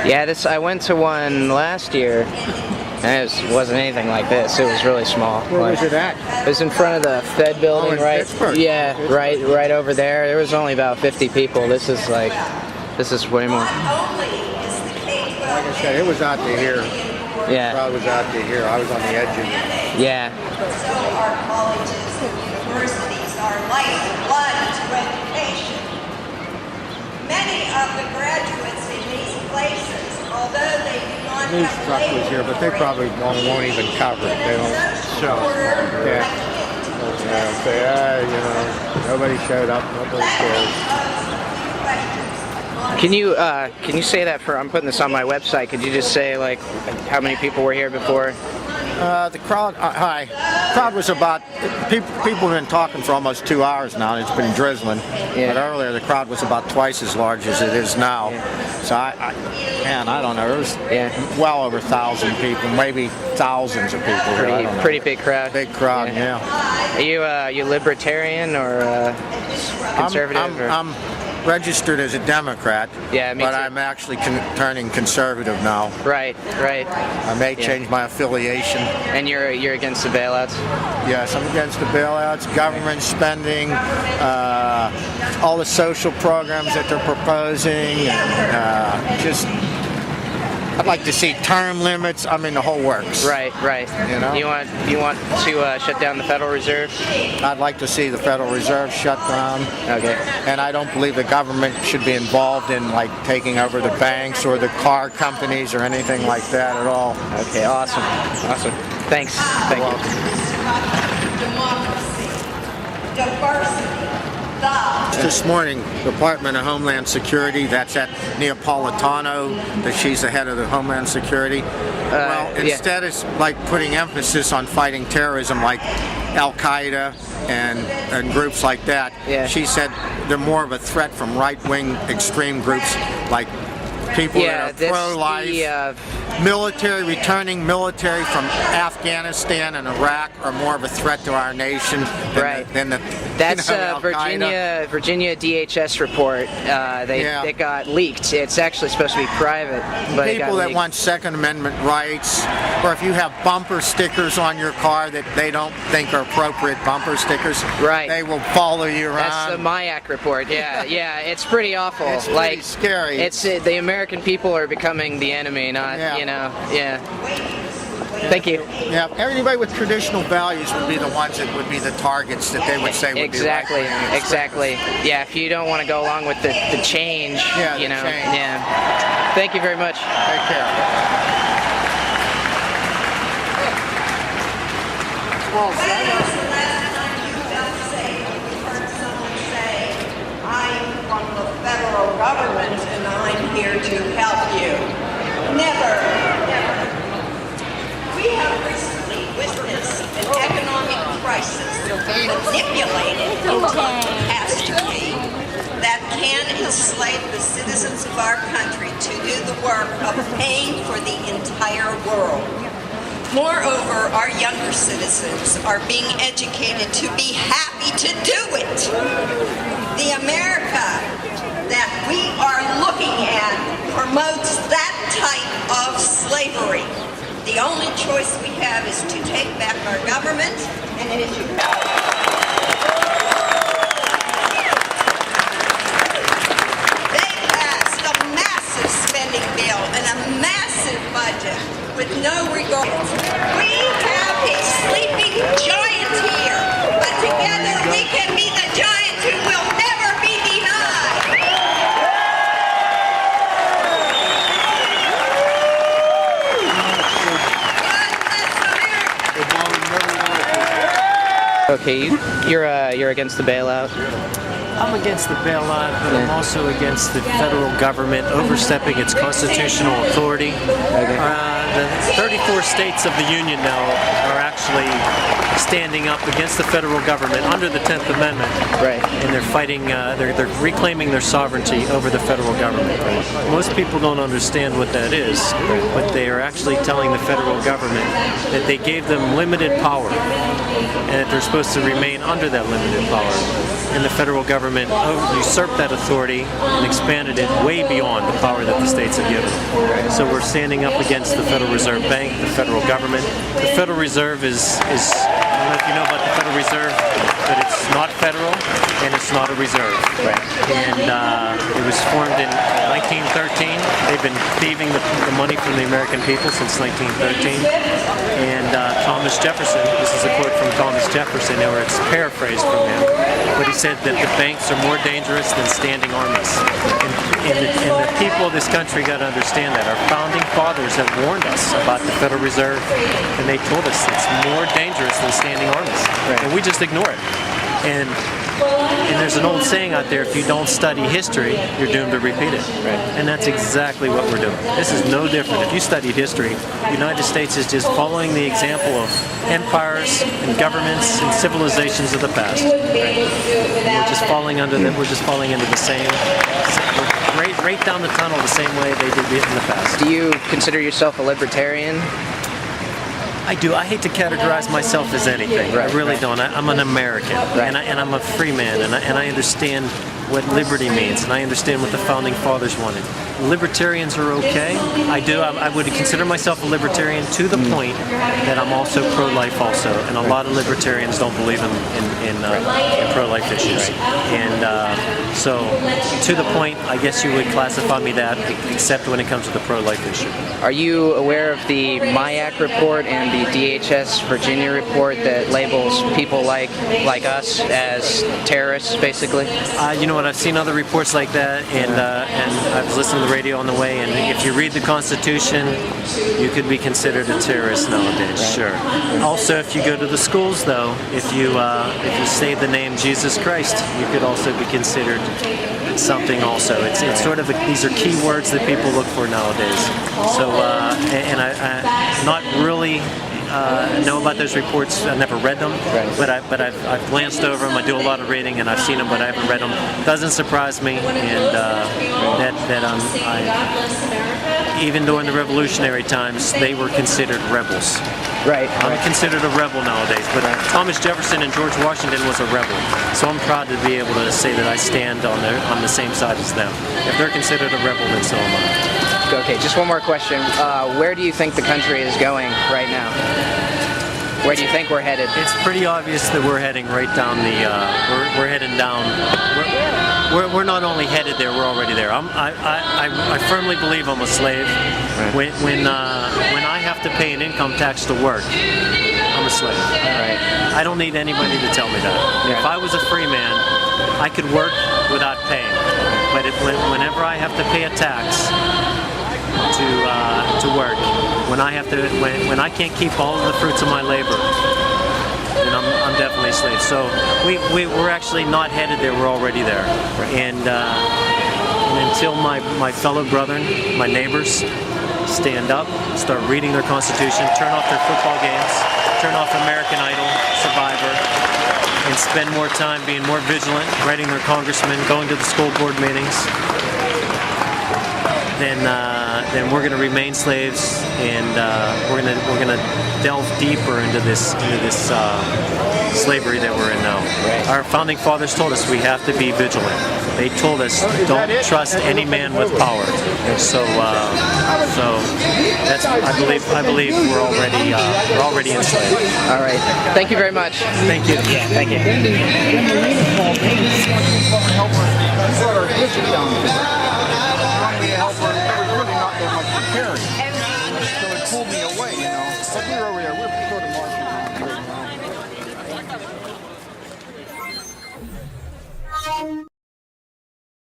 Yeah, I went to one last year, and it wasn't anything like this. It was really small. Where was it at? It was in front of the Fed building, in right? Pittsburgh. Yeah, Pittsburgh. right over there. There was only about 50 people. This is way more. Like I said, it was out to here. Yeah. I was out to here. I was on the edge of it. Yeah. So our colleges and universities are lifeblood to education. Many of the graduates in these places, although they do not News have truck was here, but they probably won't even cover it. They don't show it. Yeah. Say, nobody showed up. Nobody cares. Can you say that I'm putting this on my website. Could you just say like how many people were here before? The crowd, hi. The crowd was about, people have been talking for almost 2 hours now, and it's been drizzling. Yeah. But earlier the crowd was about twice as large as it is now. Yeah. So I don't know, there was well over 1,000 people, maybe thousands of people. Pretty big crowd. Big crowd, yeah. Are you libertarian or conservative? I'm registered as a Democrat, Yeah, me but too. I'm actually turning conservative now. Right. I may change my affiliation. And you're against the bailouts? Yes, I'm against the bailouts, government spending, all the social programs that they're proposing, and I'd like to see term limits. I mean, the whole works. Right. You know? You want to shut down the Federal Reserve? I'd like to see the Federal Reserve shut down. Okay. And I don't believe the government should be involved in like taking over the banks or the car companies or anything like that at all. Okay. Awesome. Thanks. Thank you. Democracy, diversity, This morning, Department of Homeland Security, that's at Neapolitano, that she's the head of the Homeland Security. Well, instead it's like putting emphasis on fighting terrorism like Al-Qaeda and groups like that. Yeah. She said they're more of a threat from right-wing extreme groups like people that are pro-life. Returning military from Afghanistan and Iraq are more of a threat to our nation than That's Al-Qaeda. Virginia DHS report. They got leaked. It's actually supposed to be private, but it got People that leaked. want Second Amendment rights, or if you have bumper stickers on your car that they don't think are appropriate bumper stickers, they will follow you around. That's the MIAC report. Yeah, it's pretty awful. It's pretty scary. It's the American people are becoming the enemy, not Thank you. Yeah, everybody with traditional values would be the ones that would be the targets that they would say would be right. Exactly. Yeah, if you don't want to go along with the change, change. Yeah. Thank you very much. Take care. When was the last time you felt safe? You heard someone say, I'm from the federal government and I'm here to help you. Never. We have recently witnessed an economic crisis manipulated into catastrophe that can enslave the citizens of our country to do the work of paying for the entire world. Moreover, our younger citizens are being educated to be happy to do it. The America that we are looking at promotes that type of slavery. The only choice we have is to take back our government, and it is you. They passed a massive spending bill and a massive budget with no regard. We have a sleeping giant here, but together we can be the giant who will never be denied. Okay, you're against the bailout. I'm against the bailout, but I'm also against the federal government overstepping its constitutional authority. The 34 states of the Union now are actually standing up against the federal government under the 10th Amendment. Right. And they're fighting, they're reclaiming their sovereignty over the federal government. Most people don't understand what that is, but they are actually telling the federal government that they gave them limited power and that they're supposed to remain under that limited power. And the federal government government usurped that authority and expanded it way beyond the power that the states have given. So we're standing up against the Federal Reserve Bank, the federal government. The Federal Reserve is I don't know if you know about the Federal Reserve, but it's not federal and it's not a reserve. Right. And it was formed in 1913. They've been thieving the money from the American people since 1913. And Thomas Jefferson, this is a quote from Thomas Jefferson, or it's paraphrased from him, but he said that the banks are more dangerous than standing armies. And the people of this country got to understand that. Our founding fathers have warned us about the Federal Reserve, and they told us it's more dangerous than standing armies. Right. And we just ignore it. And there's an old saying out there, if you don't study history, you're doomed to repeat it. Right. And that's exactly what we're doing. This is no different. If you studied history, the United States is just following the example of empires and governments and civilizations of the past. Right. And we're just falling into the same, right down the tunnel the same way they did it in the past. Do you consider yourself a libertarian? I do. I hate to categorize myself as anything. Right, I really right. don't. I'm an American, Right. and I'm a free man, and I understand what liberty means, and I understand what the founding fathers wanted. Libertarians are okay. I do. I would consider myself a libertarian to the point that I'm also pro-life also, and a lot of libertarians don't believe in pro-life issues. And so, to the point, I guess you would classify me that, except when it comes to the pro-life issue. Are you aware of the MIAC report and the DHS Virginia report that labels people like us as terrorists, basically? You know what? I've seen other reports like that, and I was listening to the radio on the way. And if you read the Constitution, you could be considered a terrorist nowadays. Right. Sure. Also, if you go to the schools, though, if you say the name Jesus Christ, you could also be considered something. Also, it's sort of these are key words that people look for nowadays. So, and I not really. Know about those reports. I never read them, right. but I've glanced over them. I do a lot of reading, and I've seen them, but I haven't read them. Doesn't surprise me, and even during the revolutionary times, they were considered rebels. Right. I'm considered a rebel nowadays, but Thomas Jefferson and George Washington was a rebel, so I'm proud to be able to say that I stand on the same side as them. If they're considered a rebel, then so am I. Okay, just one more question. Where do you think the country is going right now? Where do you think we're headed? It's pretty obvious that we're heading right down the. We're heading down. We're not only headed there, we're already there. I firmly believe I'm a slave. Right. When I have to pay an income tax to work, I'm a slave. Right. I don't need anybody to tell me that. Yeah. If I was a free man, I could work without paying. But whenever I have to pay a tax to work, when I can't keep all of the fruits of my labor, then I'm definitely a slave. So we're actually not headed there, we're already there. And until my fellow brethren, my neighbors, stand up, start reading their Constitution, turn off their football games, turn off American Idol, Survivor, and spend more time being more vigilant, writing their congressmen, going to the school board meetings, then we're going to remain slaves, and we're going to delve deeper into this slavery that we're in now. Right. Our founding fathers told us we have to be vigilant. They told us don't trust any man with power. So that's I believe we're already enslaved. All right. Thank you very much. Thank you. Yeah, thank you.